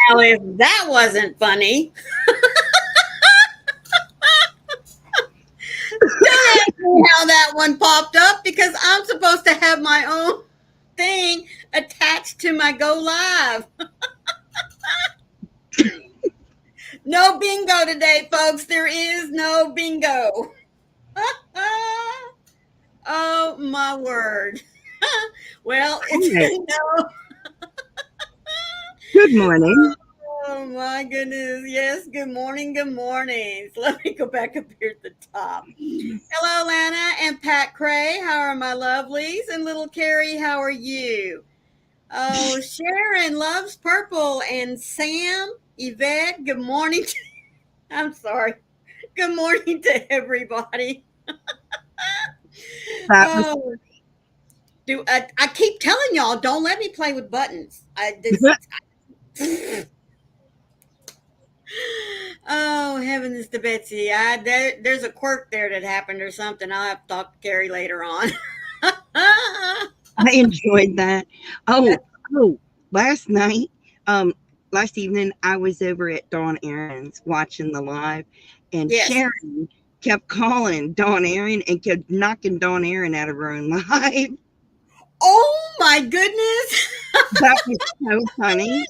Now, if that wasn't funny, don't ask me how that one popped up because I'm supposed to have my own thing attached to my go live. No bingo today, folks. There is no bingo. Oh my word. Well, All it's right. no. Good morning. Oh my goodness. Yes, good morning. Good morning. So let me go back up here at the top. Hello, Lana and Pat Cray. How are my lovelies? And little Carrie, how are you? Oh, Sharon loves purple. And Sam, Yvette, good morning. I'm sorry. Good morning to everybody. That was Oh, I keep telling y'all, don't let me play with buttons. Oh, heavens to Betsy. There's a quirk there that happened or something. I'll have to talk to Carrie later on. I enjoyed that. Oh, oh, last night, um, last evening, I was over at Dawn Aaron's watching the live, and Yes. Sharon kept calling Dawn Aaron and kept knocking Dawn Aaron out of her own live. Oh my goodness. That was so funny.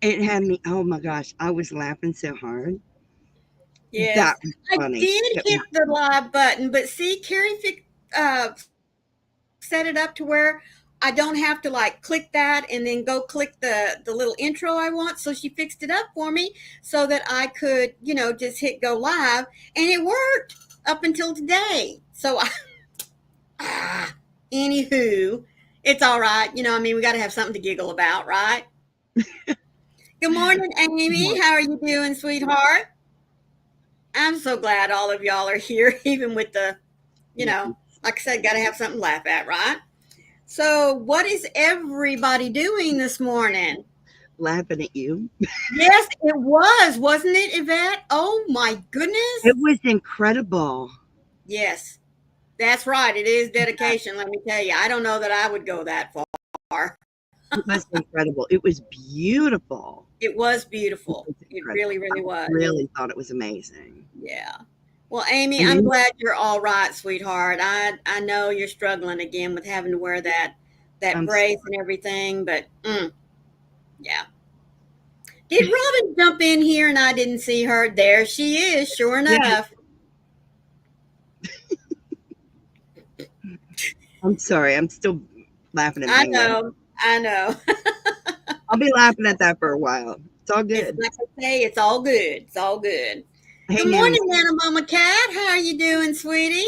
It had me, oh my gosh, I was laughing so hard. Yes. That was I funny. did hit the live button, but see, Carrie set it up to where I don't have to like click that and then go click the little intro I want. So she fixed it up for me so that I could, just hit go live, and it worked up until today. So anywho, it's all right. We got to have something to giggle about, right? Good morning, Amy. How are you doing, sweetheart? I'm so glad all of y'all are here, even with the, like I said, got to have something to laugh at, right? So, what is everybody doing this morning? Laughing at you. Yes, it was, wasn't it, Yvette? Oh my It goodness. was incredible. Yes, that's right. It is dedication, let me tell you. I don't know that I would go that far. It was incredible. It was beautiful. It was It beautiful. was It incredible. really, I really was. really thought it was amazing. Yeah. Well, Amy, And I'm then glad you're all right, sweetheart. I know you're struggling again with having to wear that I'm brace and everything, but yeah. Did Robin jump in here and I didn't see her? There she is, sure yeah, enough. I'm sorry. I'm still laughing at I bingo. know. I know. I'll be laughing at that for a while. It's all It's good. like I say, it's all good. It's all good. Hey Good now, morning, Nana Mama Cat. How are you doing, sweetie?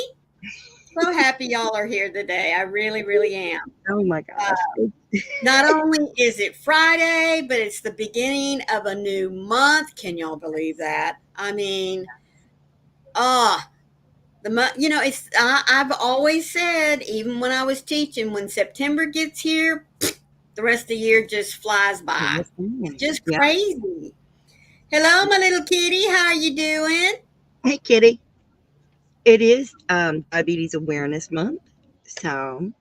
So happy y'all are here today. I really, really am. oh my Uh, gosh. Not only is it Friday, but it's the beginning of a new month. Can y'all believe that? I mean, ah, the month. It's. I've always said, even when I was teaching, when September gets here, the rest of the year just flies by. It's just Yeah. crazy. Hello, my little kitty. How are you doing? Hey Kitty. It is Diabetes Awareness Month. So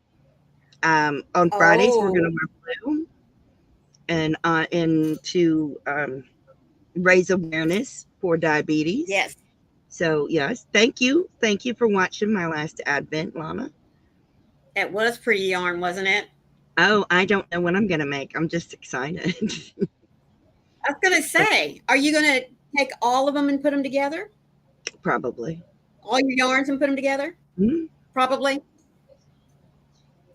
on Fridays we're gonna Oh, wear blue and to raise awareness for diabetes. yes. So yes, thank you for watching my last Advent, Lana. That was pretty yarn, wasn't it? Oh, I don't know what I'm gonna make. I'm just excited. I was gonna But say, are you gonna take all of them and put them together? probably. All your yarns and put them together? Mhm, Probably. Cool.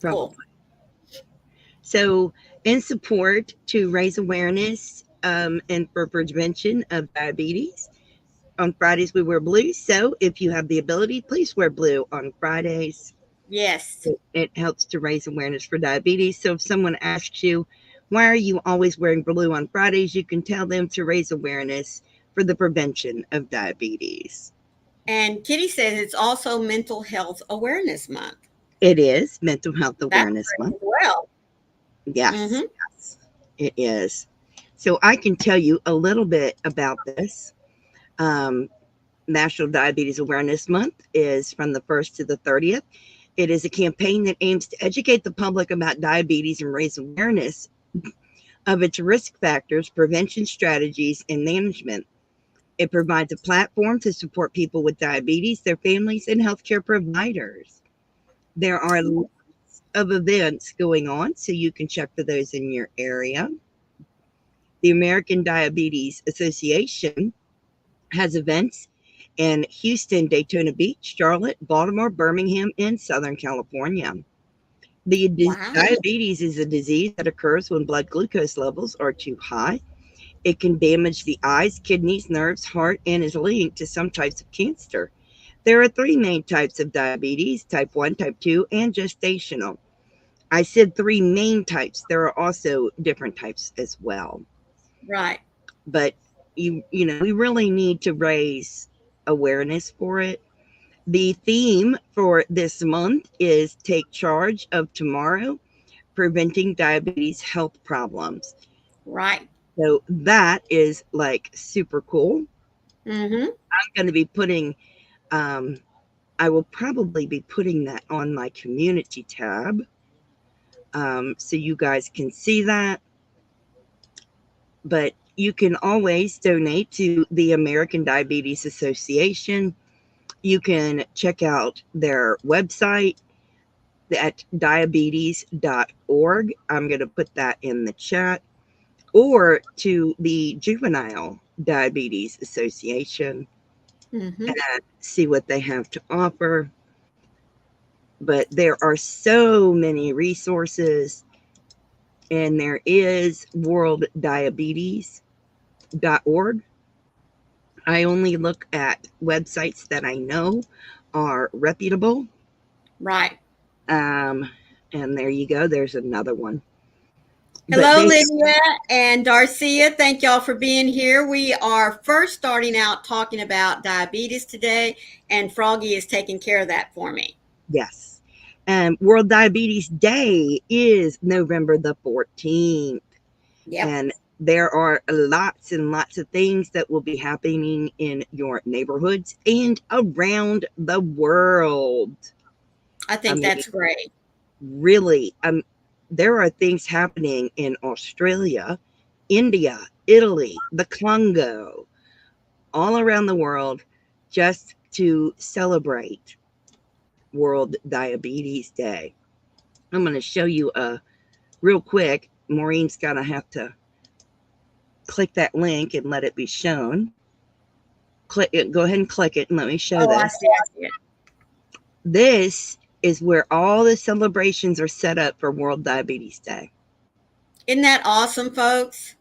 probably. So in support to raise awareness and for prevention of diabetes, on Fridays we wear blue. So if you have the ability, please wear blue on Fridays. Yes. It helps to raise awareness for diabetes. So if someone asks you, why are you always wearing blue on Fridays? You can tell them to raise awareness for the prevention of diabetes. And Kitty says it's also Mental Health Awareness Month. It is Mental Health That's Awareness great Month. as well. Yes, Mm-hmm. yes, it is. So I can tell you a little bit about this. Um, National Diabetes Awareness Month is from the 1st to the 30th. It is a campaign that aims to educate the public about diabetes and raise awareness of its risk factors, prevention strategies, and management. It provides a platform to support people with diabetes, their families, and healthcare providers. There are lots of events going on, so you can check for those in your area. The American Diabetes Association has events in Houston, Daytona Beach, Charlotte, Baltimore, Birmingham, and Southern California. Wow. Diabetes is a disease that occurs when blood glucose levels are too high. It can damage the eyes, kidneys, nerves, heart, and is linked to some types of cancer. There are three main types of diabetes: type 1, type 2, and gestational. I said three main types. There are also different types as well. Right. But we really need to raise awareness for it. The theme for this month is Take Charge of Tomorrow, Preventing Diabetes Health Problems. Right. So that is like super cool. Mm-hmm. I'm going to be putting, um, I will probably be putting that on my community tab, so you guys can see that. But you can always donate to the American Diabetes Association. You can check out their website at diabetes.org. I'm going to put that in the chat. Or to the Juvenile Diabetes Association Mm-hmm. and see what they have to offer. But there are so many resources, and there is worlddiabetes.org. I only look at websites that I know are reputable. Right. Um, and there you go. There's another one. But Hello, they, Lydia and Darcia. Thank y'all for being here. We are first starting out talking about diabetes today, and Froggy is taking care of that for me. yes. World Diabetes Day is November the 14th. Yep. And there are lots and lots of things that will be happening in your neighborhoods and around the world. I I think mean, that's great. really, there are things happening in Australia, India, Italy, the Congo, all around the world just to celebrate World Diabetes Day. I'm going to show you real quick. Maureen's going to have to click that link and let it be shown. Click it, go ahead and click it and let me show Oh, I this. see. I see it. This is where all the celebrations are set up for World Diabetes Day. Isn't that awesome, folks?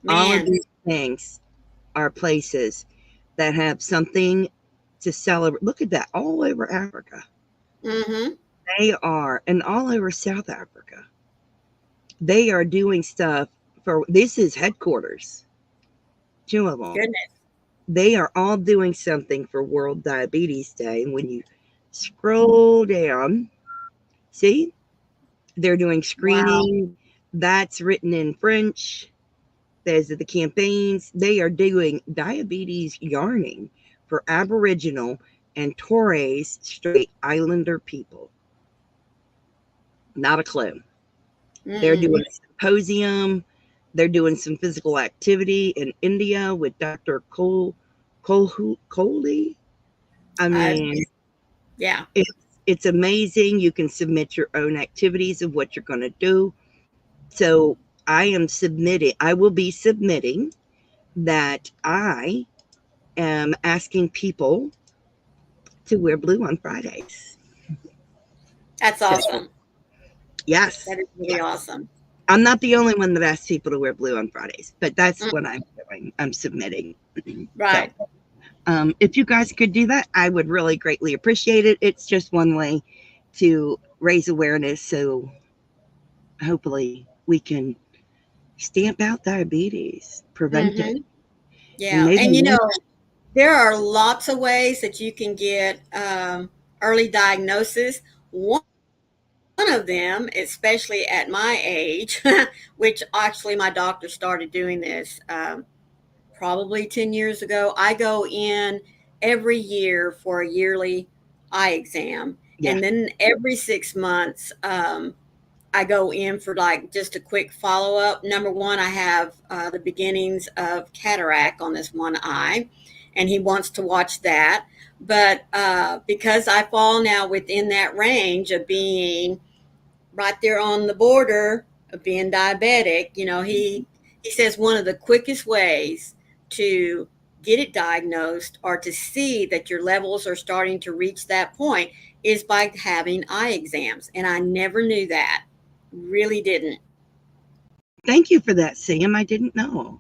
All of Man. these things are places that have something to celebrate. Look at that, all over Africa. Mm-hmm. They are, and all over South Africa. They are doing stuff for, this is headquarters, two of them. Goodness. They are all doing something for World Diabetes Day. And when you scroll down, see, they're doing Wow. screening. That's written in French. Those are the campaigns. They are doing diabetes yarning for Aboriginal and Torres Strait Islander people. Not a clue. They're Mm-mm. doing a symposium. They're doing some physical activity in India with Dr. Kohli. I I, mean, yeah. it's it's amazing. You can submit your own activities of what you're going to do. So I will be submitting that I am asking people to wear blue on Fridays. That's So, awesome. yes, That is really yes. awesome. I'm not the only one that asks people to wear blue on Fridays, but that's Mm, what I'm doing. I'm submitting. So, right. if you guys could do that, I would really greatly appreciate it. It's just one way to raise awareness. So, hopefully, we can stamp out diabetes, prevent it, Mm-hmm. and Yeah. maybe And one. there are lots of ways that you can get early diagnosis. One of them, especially at my age, which actually my doctor started doing this probably 10 years ago, I go in every year for a yearly eye exam. Yeah, And then every 6 months, I go in for like just a quick follow up. Number one, I have the beginnings of cataract on this one eye, and he wants to watch that. But because I fall now within that range of being right there on the border of being diabetic, he says one of the quickest ways to get it diagnosed or to see that your levels are starting to reach that point is by having eye exams. And I never knew that. Really didn't. Thank you for that, Sam. I didn't know.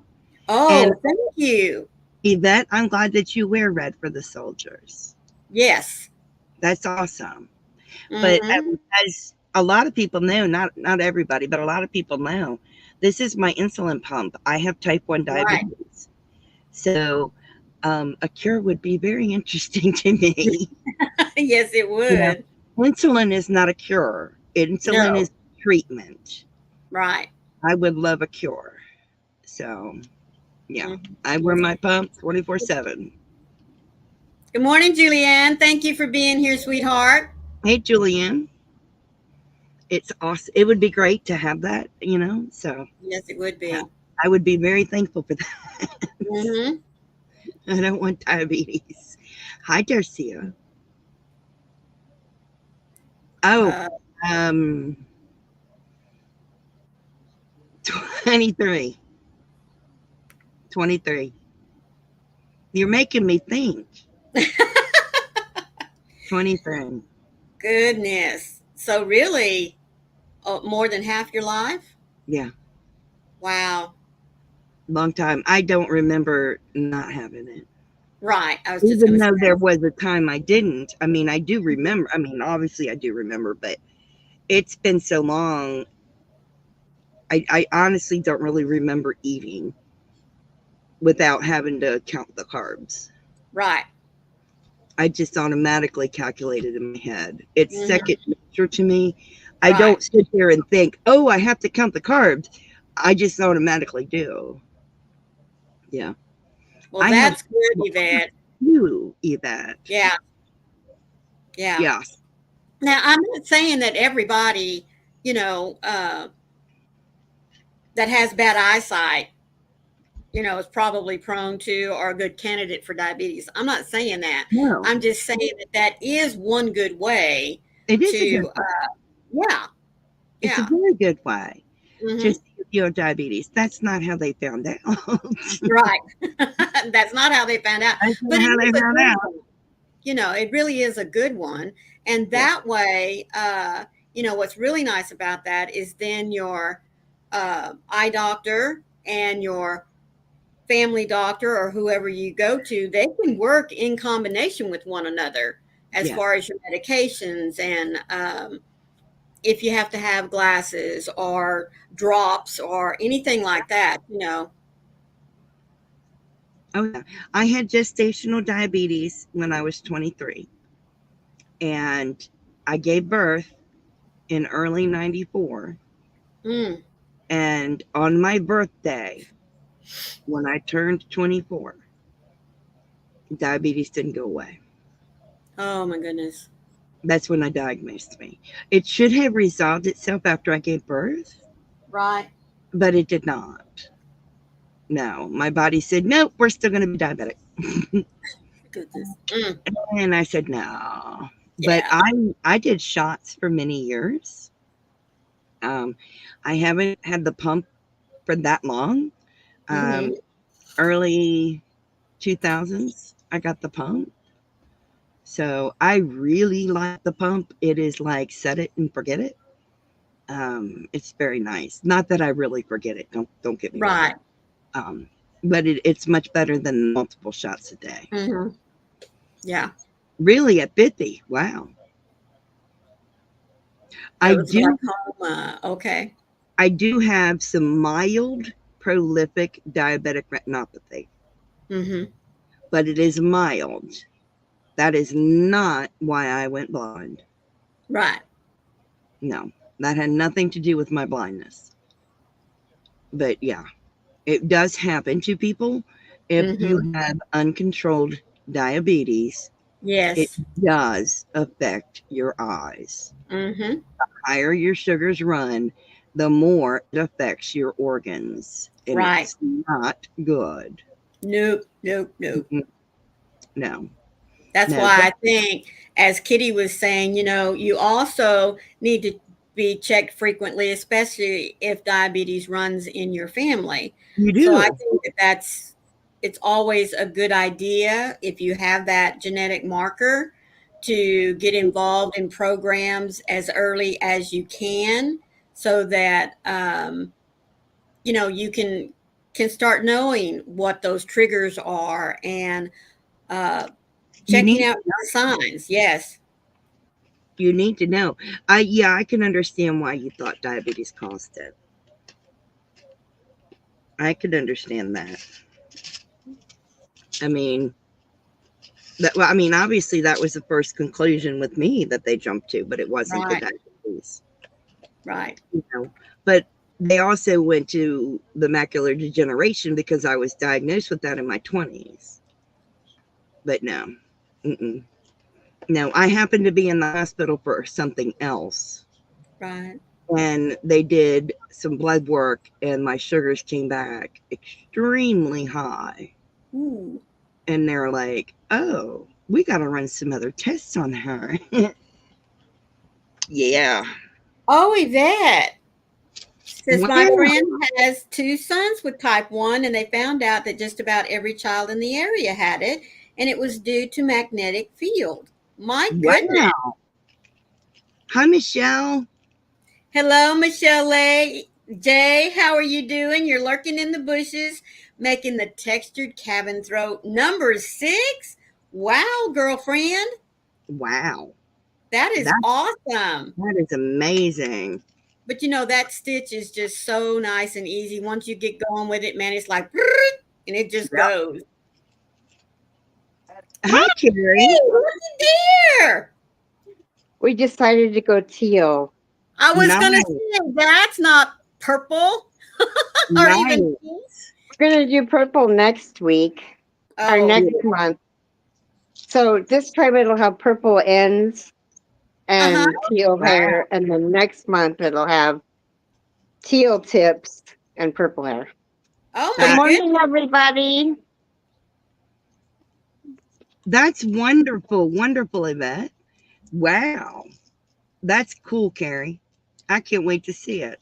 And Oh, thank you. Yvette, I'm glad that you wear red for the soldiers. Yes. That's awesome. But Mm-hmm. as a lot of people know, not everybody, but a lot of people know, this is my insulin pump. I have type 1 Right. diabetes. So a cure would be very interesting to me. Yes, it You know, would. insulin is not a cure. Insulin No. is treatment. Right. I would love a cure. So, yeah, Mhm. I wear my pump 24/7. Good morning, Julianne. Thank you for being here, sweetheart. Hey, Julianne, it's awesome. It would be great to have that, So, Yes, it would yeah, be. I would be very thankful for that. Mm-hmm. I don't want diabetes. Hi, Darcia. Oh, Uh, um, 23. 23. You're making me think. 23. Goodness. So really, more than half your life? Yeah, Wow. long time. I don't remember not having it. Right. I was just going Even to though there say. was a time I didn't. I mean, I do remember. I mean, obviously, I do remember, but it's been so long. I honestly don't really remember eating without having to count the carbs. Right. I just automatically calculate it in my head. It's Hmm. second nature to me. I Right. don't sit there and think, oh, I have to count the carbs. I just automatically do. Yeah. Well, I have that's good, Yvette. you eat that. Yeah. Yeah. Yeah. Now, I'm not saying that everybody, you know, uh, that has bad eyesight, is probably prone to or a good candidate for diabetes. I'm not saying that. No, I'm just saying that that is one good way it is a good to, way. yeah, It's a yeah. very good way. Hmm. Just if you have diabetes. That's not how they found out. Right. That's not how they found out, That's but not it how is they a found good out. one. It really is a good one. And Yeah. that way, what's really nice about that is then your eye doctor and your family doctor or whoever you go to, they can work in combination with one another as Yeah. far as your medications and if you have to have glasses or drops or anything like that. Oh, yeah. I had gestational diabetes when I was 23, and I gave birth in early 94. Mm. And on my birthday, when I turned 24, diabetes didn't go away. Oh my goodness. That's when I diagnosed me. It should have resolved itself after I gave birth, Right. but it did not. No, my body said, nope, we're still going to be diabetic. Goodness. Mm. And I said, no. But Yeah. I did shots for many years. Um, I haven't had the pump for that long. Hmm. Um, early 2000s, I got the pump. So I really like the pump. It is like set it and forget it. It's very nice. Not that I really forget it. Don't get me wrong. Right. Um, but it's much better than multiple shots a day. Hmm. Yeah. Really at 50. Wow. I That was do glaucoma. Okay. I do have some mild prolific diabetic retinopathy, Hmm. but it is mild. That is not why I went blind. Right. No, that had nothing to do with my blindness. But yeah, it does happen to people if Hmm. you have uncontrolled diabetes. It Yes. does affect your eyes. Mm-hmm. Higher your sugars run, the more it affects your organs, and Right. it's not good. Nope. Nope. Nope. Mm-mm. No, That's no, why I think, as Kitty was saying, you also need to be checked frequently, especially if diabetes runs in your family. you So I do. think that it's always a good idea if you have that genetic marker to get involved in programs as early as you can, so that you can start knowing what those triggers are, and uh, You checking need out the signs. Yes. you need to know. I can understand why you thought diabetes caused it. I could understand that. I mean, obviously that was the first conclusion with me that they jumped to, but it wasn't the Right. diabetes, Right. you know. But they also went to the macular degeneration because I was diagnosed with that in my 20s. But no, mm-mm. No, I happened to be in the hospital for something else, Right. and they did some blood work, and my sugars came back extremely high. Ooh. And they're like, "Oh, we got to run some other tests on her." Yeah. Oh, Yvette. Since my Wow. friend has two sons with type 1, and they found out that just about every child in the area had it, and it was due to magnetic field. My goodness. Wow. Hi, Michelle. Hello, Michelle A. Jay, how are you doing? You're lurking in the bushes, making the textured cabin throat. Number 6? Wow, girlfriend. Wow. That is That awesome. that is amazing. But that stitch is just so nice and easy. Once you get going with it, man, it's like, and it just Yep. goes. Hi, Carrie. Hey, looky there. We decided to go teal. I was going to Nice. say, that's not purple or even Nice. pink. We're going to do purple next week or Oh, next month. So this time it'll have purple ends uh-huh. and teal Wow. hair. And then next month it'll have teal tips and purple hair. Oh, Good my That goodness. morning, everybody. that's wonderful. Wonderful, Yvette. Wow. That's cool, Carrie. I can't wait to see it.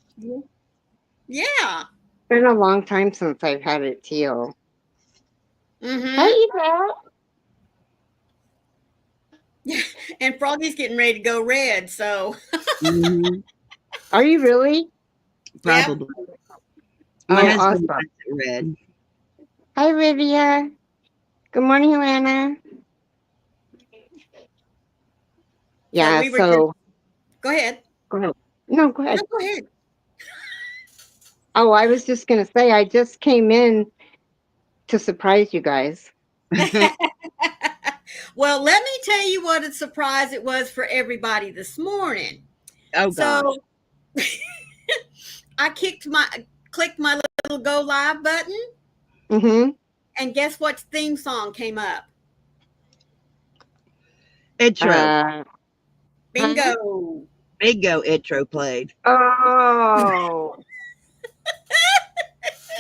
Yeah. It's been a long time since I've had it teal. Mm-hmm. Hey, Pat. And Froggy's getting ready to go red. So, Hmm. Are you really? yep. Probably. My Oh, husband awesome. has it red. Hi, Rivia. Good morning, Lana. So Yeah, we were just, so go ahead. go ahead. No, go No, ahead. go ahead. Oh, I was just going to say, I just came in to surprise you guys. Well, let me tell you what a surprise it was for everybody this morning. Oh gosh. So I clicked my little go live button, Mm-hmm. and guess what theme song came up? Intro. Uh, huh? Bingo. Bingo intro played. Oh,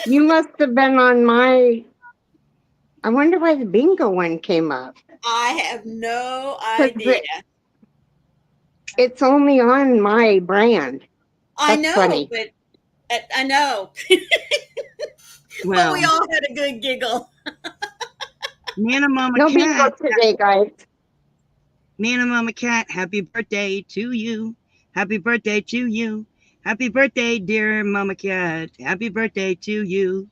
you must have been on my. I wonder why the bingo one came up. I have no 'Cause idea. it's only on my brand. I That's know, funny. but I know, but we Well, all had a good giggle. Nana Mama No bingo Cat, today, guys. Nana Mama Cat, happy birthday to you. Happy birthday to you. Happy birthday, dear Mama Cat. Happy birthday to you.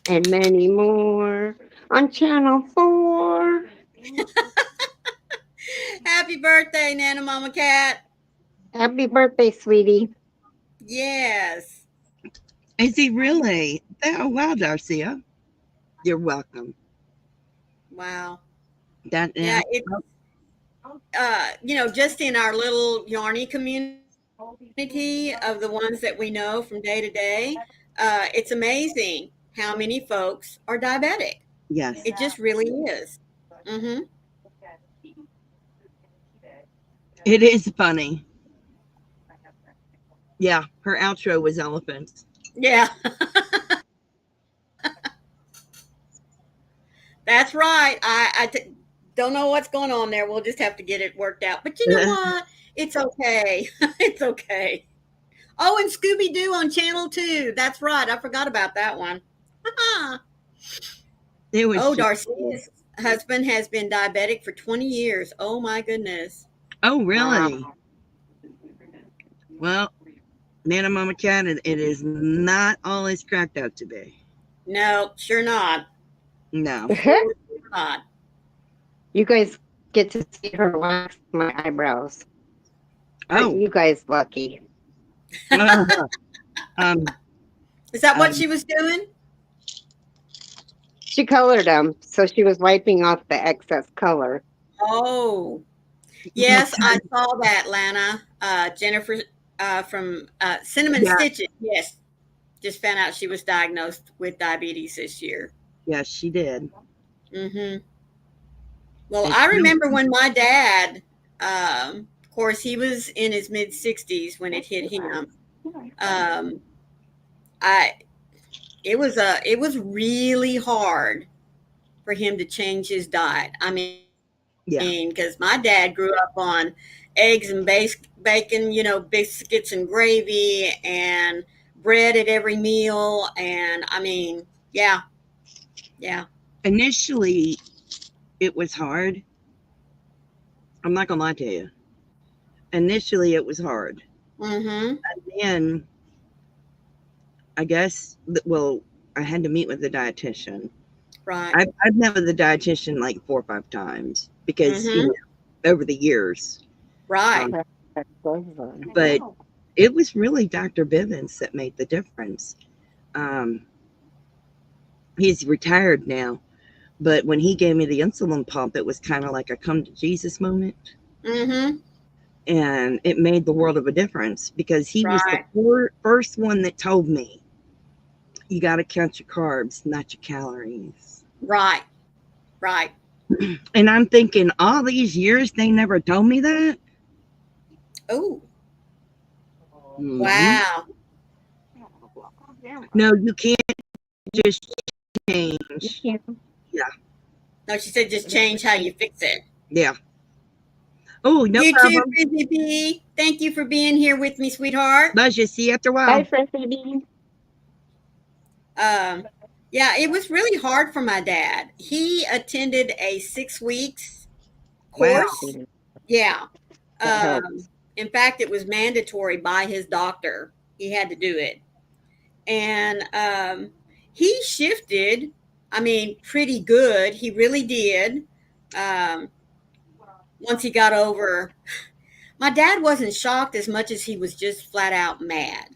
And many more on Channel 4. Happy birthday, Nana Mama Cat. Happy birthday, sweetie. Yes. Is he really? Oh, wow, Darcia. You're welcome. Wow. That Yeah, now. it's just in our little Yarny community of the ones that we know from day to day, it's amazing how many folks are diabetic. It Yes. just really is. Mm-hmm. It is funny. Yeah, her outro was elephants. Yeah, that's right. Don't know what's going on there. We'll just have to get it worked out. But you know what? It's okay. It's okay. Oh, and Scooby Doo on Channel 2. That's right. I forgot about that one. It was Oh, just. Darcy's husband has been diabetic for 20 years. Oh, my goodness. Oh, Wow. really? Well, Nana Mama Cat, it is not all it's cracked up to be. No, sure not. No. Sure not. You guys get to see her wax my eyebrows. Aren't Oh, you guys lucky? um, Is that what um, she was doing? She colored them, so she was wiping off the excess color. Oh, well, yes, I saw that, Lana. Jennifer from Cinnamon yeah, Stitches. Yes, just found out she was diagnosed with diabetes this year. yes, she did. Hmm. Well, It's I no, remember when my dad, of course, he was in his mid 60s when it hit him. Um, I it was really hard for him to change his diet. I mean, because my yeah. dad grew up on eggs and bacon, biscuits and gravy and bread at every meal. And I mean, yeah, yeah. Initially, it was hard. I'm not gonna lie to you. Initially, it was hard. Mm-hmm. And I guess, well, I had to meet with the dietitian. Right. I've met with the dietitian like 4 or 5 times because, Mm-hmm. over the years. Right. Um, but it was really Dr. Bivens that made the difference. Um, he's retired now, but when he gave me the insulin pump, it was kind of like a come to Jesus moment. Mm-hmm. And it made the world of a difference because he was the Right. first one that told me you got to count your carbs, not your calories. Right. Right. And I'm thinking, all these years, they never told me that. Oh, Hmm. wow. No, you can't just change. Yeah, No, she said just change how you fix it. yeah. Oh, no You too, problem. Frizzy P. Thank you for being here with me, sweetheart. Buzz, you see you after a Bye, while. Francine. Um, yeah, it was really hard for my dad. He attended a 6 weeks Wow. course. Yeah. That helps. In fact, it was mandatory by his doctor. He had to do it. And he shifted, I mean, pretty good. He really did. Um, once he got over, my dad wasn't shocked as much as he was just flat out mad.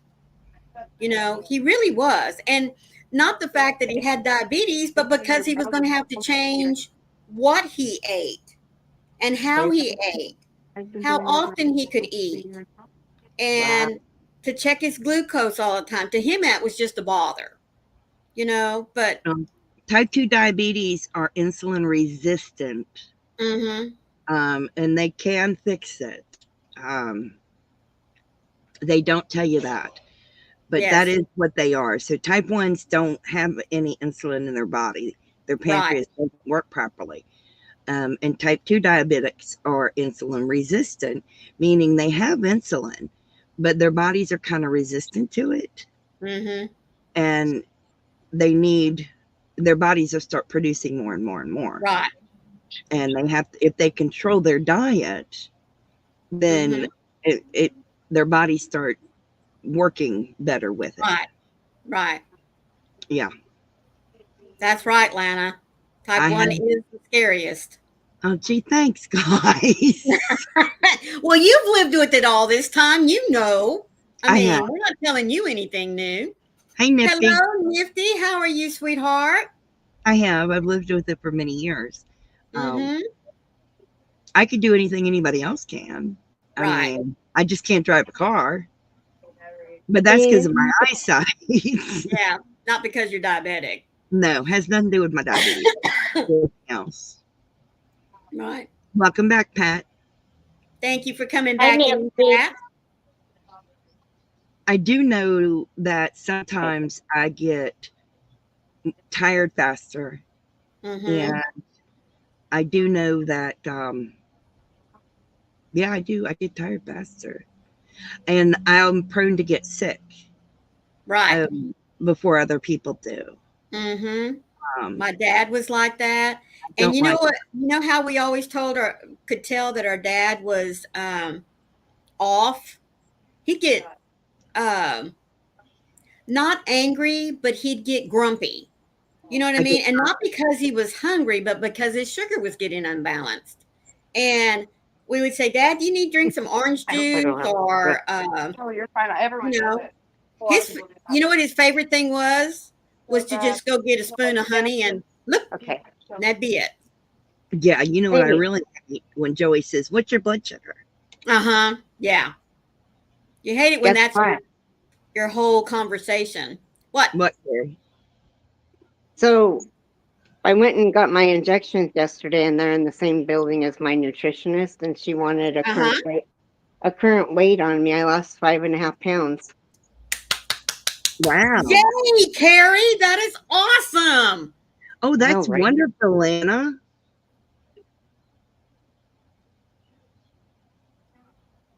He really was. And not the fact that he had diabetes, but because he was going to have to change what he ate and how he ate, how often he could eat, Wow. and to check his glucose all the time. To him, that was just a bother. But, Um, type 2 diabetes are insulin resistant, mm-hmm, and they can fix it. Um, they don't tell you that, but that yes, is what they are. So type 1s don't have any insulin in their body. Their right, pancreas doesn't work properly. And type 2 diabetics are insulin resistant, meaning they have insulin, but their bodies are kind of resistant to it. mm-hmm, And they need their bodies will start producing more and more and more. right, And they have if they control their diet, then mm-hmm, it their bodies start working better with it. right, right. Yeah. That's right, Lana. Type I 1 have. is the scariest. Oh, gee, thanks, guys. Well, you've lived with it all this time. I I have. mean, we're not telling you anything new. Hey, Nifty. Hello, Nifty. How are you, sweetheart? I have. I've lived with it for many years. Um, Mm-hmm. I could do anything anybody else can. I Right. mean, I just can't drive a car, but that's because of And my eyesight. Yeah. Not because you're diabetic. No, has nothing to do with my diabetes. Anything else. Right. Welcome back, Pat. Thank you for coming Hi, back in, Nancy. Pat. I do know that sometimes I get tired faster, Mm-hmm. and I do know that, yeah, I do. I get tired faster, and I'm prone to get sick Right. before other people do. Mm-hmm. Um, My dad was like that. I And don't you know like. what? You know how we always could tell that our dad was off? He'd get um, not angry, but he'd get grumpy. You know what I I get. mean? And not because he was hungry, but because his sugar was getting unbalanced. And we would say, Dad, do you need to drink some orange I hope I juice? don't have to. Or, Oh, you're fine. Everyone you does know, it. A lot of his, people do that. you know what his favorite thing was So to bad. just go get a You know, like spoon of honey fasting. and look, Okay. and that'd be it. Yeah, you know what I Hey, really hate when Joey says, "What's your blood sugar?" Uh-huh. Yeah. You hate it when guess that's what? your whole conversation. What? What, Carrie? So I went and got my injections yesterday, and they're in the same building as my nutritionist, and she wanted Uh-huh. a current weight on me. I lost 5.5 pounds. Wow. Yay, Carrie. That is awesome. Oh, I know, that's right? wonderful, Lana.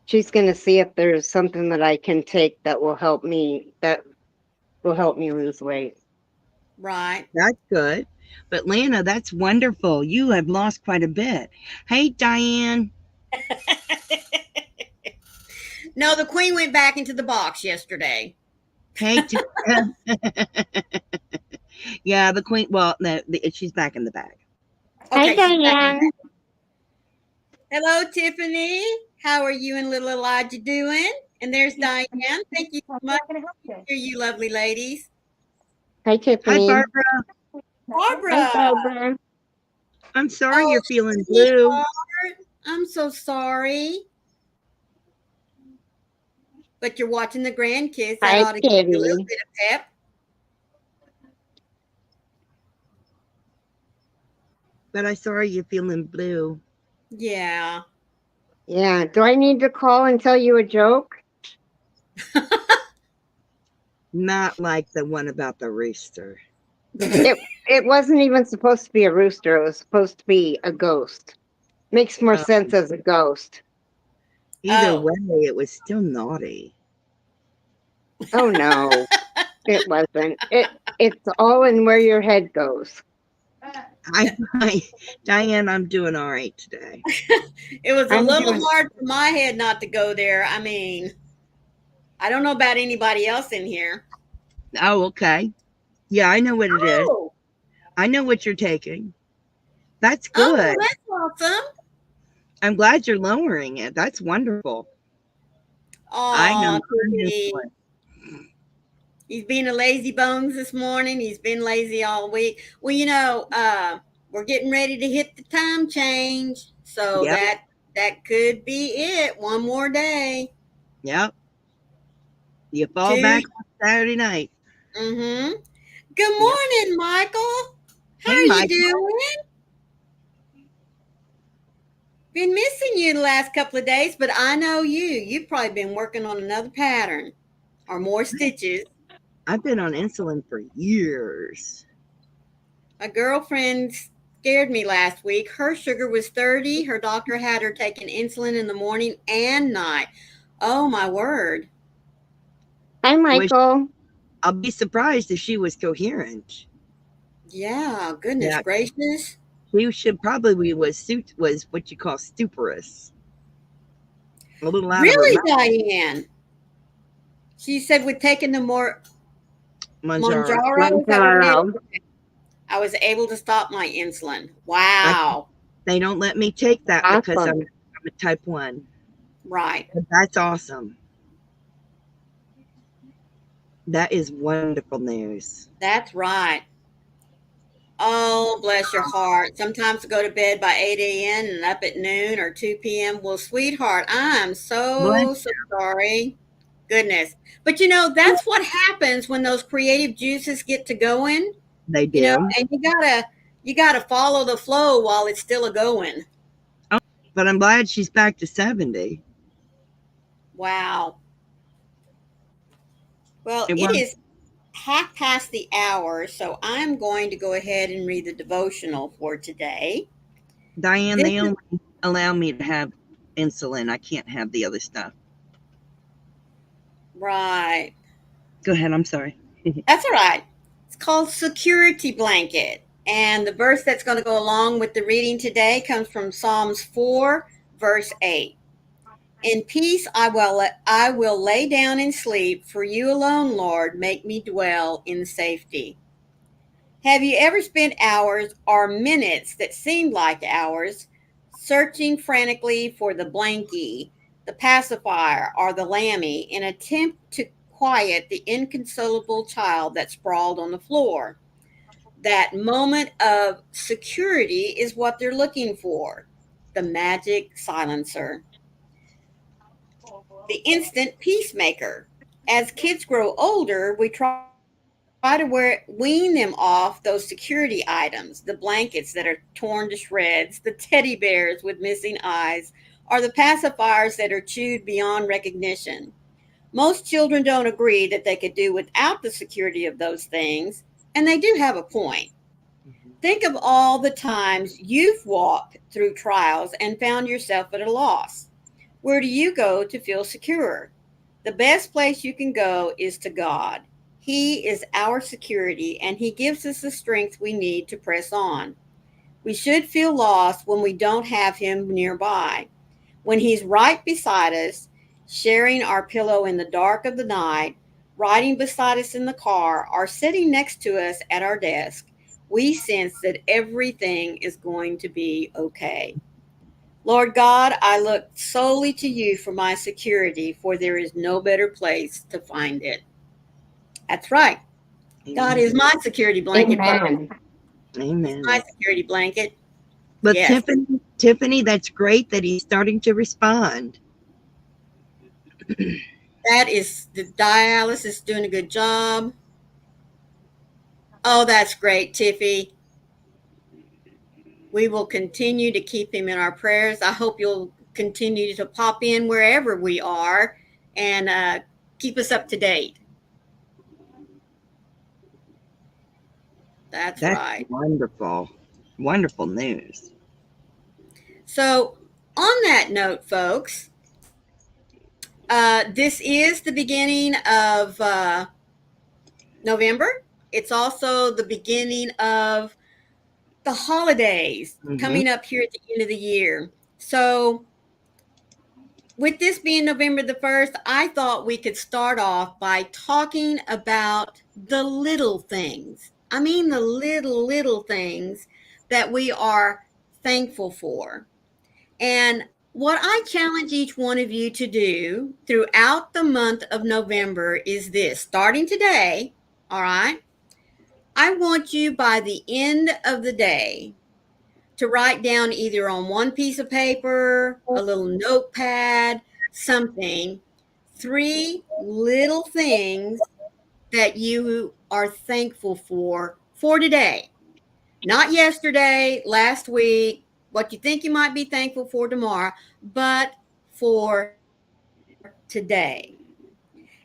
She's going to see if there's something that I can take that will help me lose weight. Right. That's good. But Lana, that's wonderful. You have lost quite a bit. Hey, Diane. No, the queen went back into the box yesterday. Hey, yeah, the queen. Well, no, she's back in the bag. Hi, Okay, she's back in the Diane. bag. Hello, Tiffany. How are you and little Elijah doing? And there's Diane. Thank you so I'm much. not going to help you. Here, you lovely ladies. Hi, Hi, Tiffany. Barbara. Hi, Barbara. Barbara. I'm sorry Oh, you're feeling blue. sweetheart. I'm so sorry. But you're watching the grandkids. That Hi, ought to give you a little Kitty. bit of pep. But I'm sorry you're feeling blue. Yeah. Yeah. Do I need to call and tell you a joke? Not like the one about the rooster. It wasn't even supposed to be a rooster. It was supposed to be a ghost. Makes more sense as a ghost. Either Oh. way, it was still naughty. Oh no, it wasn't. It's all in where your head goes. Diane, I'm doing all right today. It was a I'm little doing hard for my head not to go there. I mean, I don't know about anybody else in here. Oh, okay. Yeah, I know what it is. Oh. I know what you're taking. That's Oh, good. well, that's awesome. I'm glad you're lowering it. That's wonderful. I know Oh, mine is Tiffany. one. He's being a lazy bones this morning. He's been lazy all week. Well, we're getting ready to hit the time change. So Yep, that could be it. One more day. yep. You fall back Two. on Saturday night. Mm-hmm. Good Yep. morning, Michael. How Hey, are you Michael. doing? Been missing you the last couple of days, but I know you. You've probably been working on another pattern or more stitches. I've been on insulin for years. A girlfriend scared me last week. Her sugar was 30. Her doctor had her taking insulin in the morning and night. Oh, my word. Hi, Was Michael. I'll be surprised if she was coherent. Yeah, goodness Yeah, gracious. she should probably was what you call stuporous. A little out of her Really, mouth. Diane? She said with taking the more Manjaro. Monjaro, is that what it Manjaro. is? I was able to stop my insulin. I, Wow. they don't let me take that because Awesome. I'm a type 1. Right. But that's awesome. That is wonderful news. That's right. Oh, bless your heart. Sometimes I go to bed by 8 a.m. and up at noon or 2 p.m. Well, sweetheart, I'm Bless so sorry. Goodness. But that's what happens when those creative juices get to going, they do. and you gotta follow the flow while it's still a going. But I'm glad she's back to 70. Wow. Well, It it was is half past the hour, so I'm going to go ahead and read the devotional for today. Diane, This they is only allow me to have insulin. I can't have the other stuff. right. Go ahead. I'm sorry. That's all right. It's called Security Blanket. And the verse that's going to go along with the reading today comes from Psalms 4, verse 8. In peace I will lay down and sleep, for you alone, Lord, make me dwell in safety. Have you ever spent hours or minutes that seemed like hours searching frantically for the blankie, the pacifier, or the lammy in an attempt to quiet the inconsolable child that sprawled on the floor? That moment of security is what they're looking for, the magic silencer, the instant peacemaker. As kids grow older, we try to wean them off those security items, the blankets that are torn to shreds, the teddy bears with missing eyes, or the pacifiers that are chewed beyond recognition. Most children don't agree that they could do without the security of those things, and they do have a point. Think of all the times you've walked through trials and found yourself at a loss. Where do you go to feel secure? The best place you can go is to God. He is our security, and He gives us the strength we need to press on. We should feel lost when we don't have Him nearby. When He's right beside us, sharing our pillow in the dark of the night, riding beside us in the car, or sitting next to us at our desk, we sense that everything is going to be okay. Lord God, I look solely to you for my security, for there is no better place to find it. That's right. God Amen. is my security blanket, folks. Amen. He's my Amen. security blanket. But Yes, Tiffany, that's great that he's starting to respond. that is the dialysis doing a good job. Oh, that's great, Tiffy. We will continue to keep him in our prayers. I hope you'll continue to pop in wherever we are and keep us up to date. That's That's right. wonderful. Wonderful news. So, on that note, folks, this is the beginning of November. It's also the beginning of the holidays Hmm. coming up here at the end of the year. So, with this being November the 1st, I thought we could start off by talking about the little things. I mean, the little things that we are thankful for. And what I challenge each one of you to do throughout the month of November is this, starting today, all right? I want you by the end of the day to write down either on one piece of paper, a little notepad, something, three little things that you are thankful for today. Not yesterday, last week, what you think you might be thankful for tomorrow, but for today.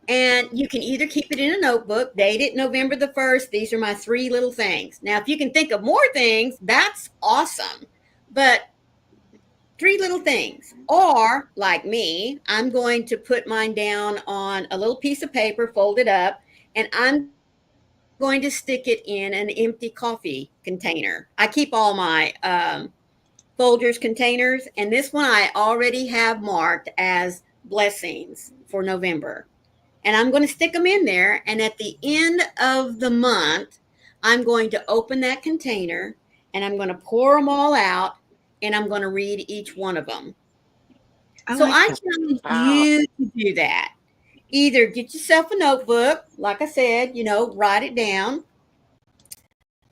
And you can either keep it in a notebook, date it November the 1st. These are my three little things. Now, if you can think of more things, that's awesome. But three little things. Or, like me, I'm going to put mine down on a little piece of paper, fold it up, and I'm going to stick it in an empty coffee container. I keep all my Folgers containers, and this one I already have marked as blessings for November. And I'm going to stick them in there. And at the end of the month, I'm going to open that container and I'm going to pour them all out and I'm going to read each one of them. I So like I that. challenge Wow. you to do that. Either get yourself a notebook, like I said, write it down.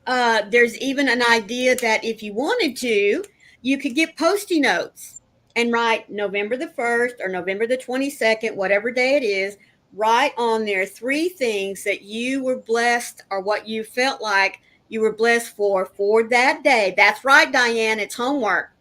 There's even an idea that if you wanted to, you could get post-it notes and write November the 1st or November the 22nd, whatever day it is, write on there three things that you were blessed or what you felt like you were blessed for that day. That's right, Diane, it's homework.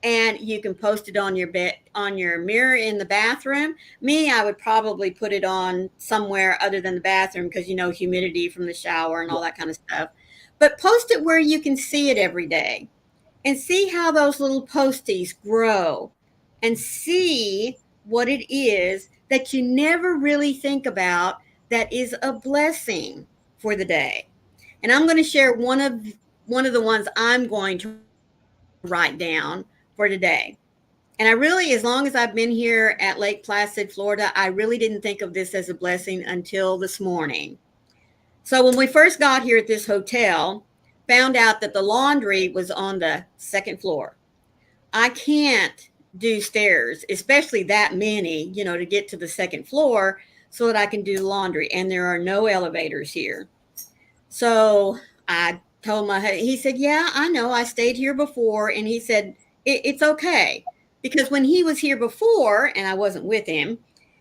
and you can post it on your bed, on your mirror in the bathroom. Me, I would probably put it on somewhere other than the bathroom because humidity from the shower and all that kind of stuff. But post it where you can see it every day and see how those little posties grow and see what it is that you never really think about that is a blessing for the day. And I'm going to share one of the ones I'm going to write down for today. And I really, as long as I've been here at Lake Placid, Florida, I really didn't think of this as a blessing until this morning. So when we first got here at this hotel, found out that the laundry was on the second floor. I can't do stairs, especially that many, to get to the second floor so that I can do laundry. And there are no elevators here. So I told he said, "Yeah, I know. I stayed here before." And he said, it's okay. Because when he was here before and I wasn't with him,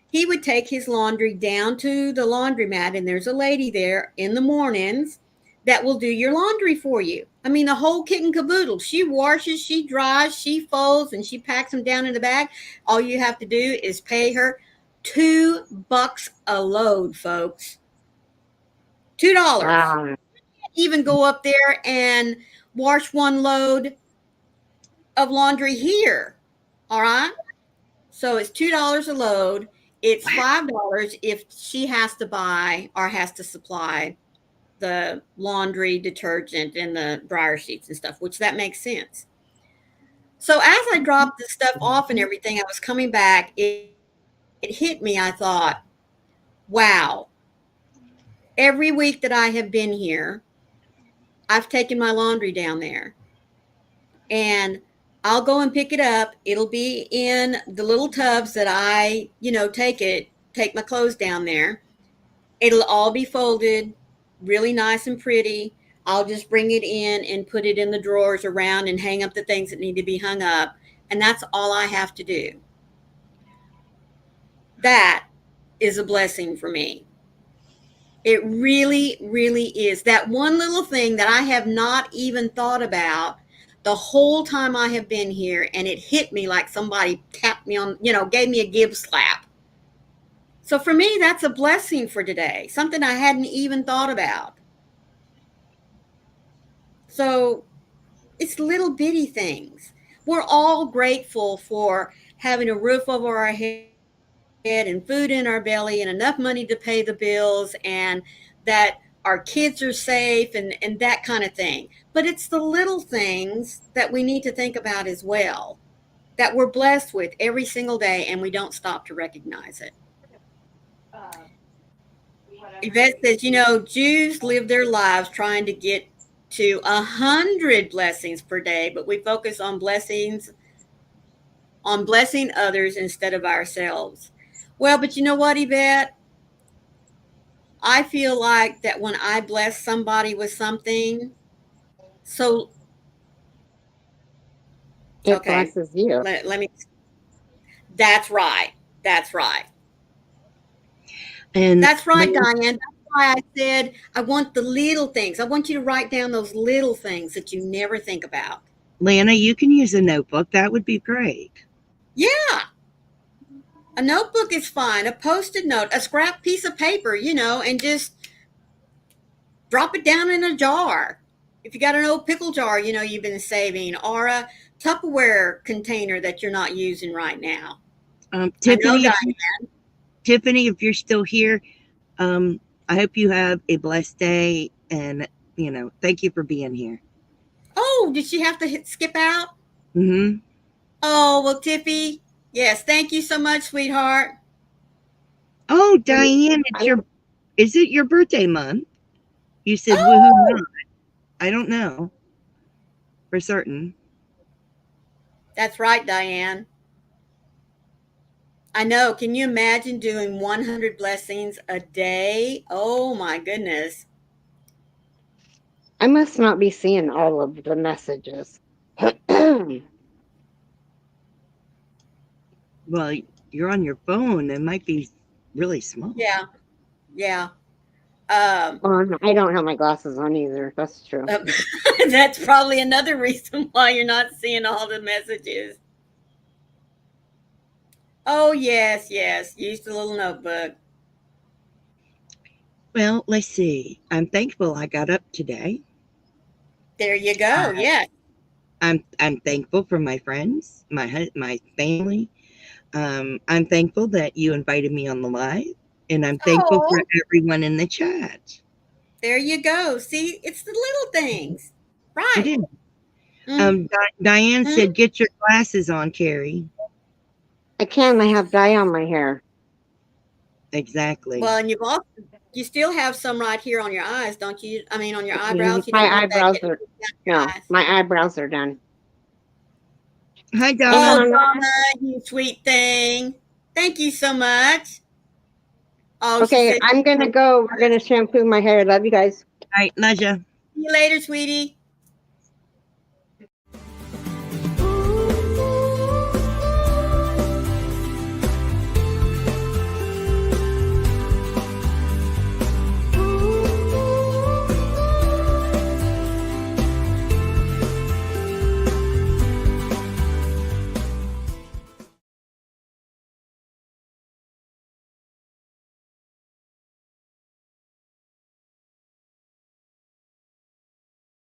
he would take his laundry down to the laundromat, and there's a lady there in the mornings that will do your laundry for you. I mean, the whole kit and caboodle. She washes, she dries, she folds, and she packs them down in the bag. All you have to do is pay her $2 a load, folks. $2. Wow. Even go up there and wash one load of laundry here. All right. So it's $2 a load. It's $5 if she has to buy or has to supply the laundry detergent and the dryer sheets and stuff, which that makes sense. So as I dropped the stuff off and everything, I was coming back. It hit me. I thought, wow, every week that I have been here, I've taken my laundry down there and I'll go and pick it up. It'll be in the little tubs that I, take my clothes down there. It'll all be folded really nice and pretty. I'll just bring it in and put it in the drawers around and hang up the things that need to be hung up. And that's all I have to do. That is a blessing for me. It really, really is. That one little thing that I have not even thought about the whole time I have been here, and it hit me like somebody tapped me on, gave me a give slap. So for me, that's a blessing for today, something I hadn't even thought about. So it's little bitty things. We're all grateful for having a roof over our head and food in our belly and enough money to pay the bills and that our kids are safe and that kind of thing. But it's the little things that we need to think about as well that we're blessed with every single day and we don't stop to recognize it. Yvette says, Jews live their lives trying to get to 100 blessings per day, but we focus on blessing others instead of ourselves. Well, but you know what, Yvette? I feel like that when I bless somebody with something, so It okay, blesses you. let me. That's right. That's right. And That's right, Diane. That's why I said I want the little things. I want you to write down those little things that you never think about. Lana, you can use a notebook. That would be great. Yeah, a notebook is fine. A post-it note, a scrap piece of paper, and just drop it down in a jar. If you got an old pickle jar, you've been saving, or a Tupperware container that you're not using right now. I know, Tiffany, Diane. Tiffany, if you're still here, I hope you have a blessed day, and thank you for being here. Oh, did she have to skip out? Mm-hmm. Oh, well, Tiffy, yes, thank you so much, sweetheart. Oh, Diane, is it your birthday month? You said woohoo Oh, not. I don't know for certain. that's right, Diane. I know. Can you imagine doing 100 blessings a day? Oh, my goodness. I must not be seeing all of the messages. Well, you're on your phone. It might be really small. Yeah, yeah. I don't have my glasses on either. That's true. That's probably another reason why you're not seeing all the messages. Oh, yes, yes. Use the little notebook. Well, let's see. I'm thankful I got up today. There you go. Yes. I'm thankful for my friends, my family. I'm thankful that you invited me on the live, and I'm thankful for Oh, everyone in the chat. there you go. See, it's the little things. It Right. is. Mm-hmm. Diane said, "Get your glasses on, Carrie." I can. I have dye on my hair. Exactly. Well, and you still have some right here on your eyes, don't you? I mean, on your eyebrows. You don't My want that eyebrows getting are down your no. eyes. My eyebrows are done. Hi, Hey, Oh, Donna. Donna. Donna, you sweet thing. Thank you so much. Oh, she Okay, said, I'm gonna go. We're gonna shampoo my hair. Love you guys. All right, love ya. see you later, sweetie.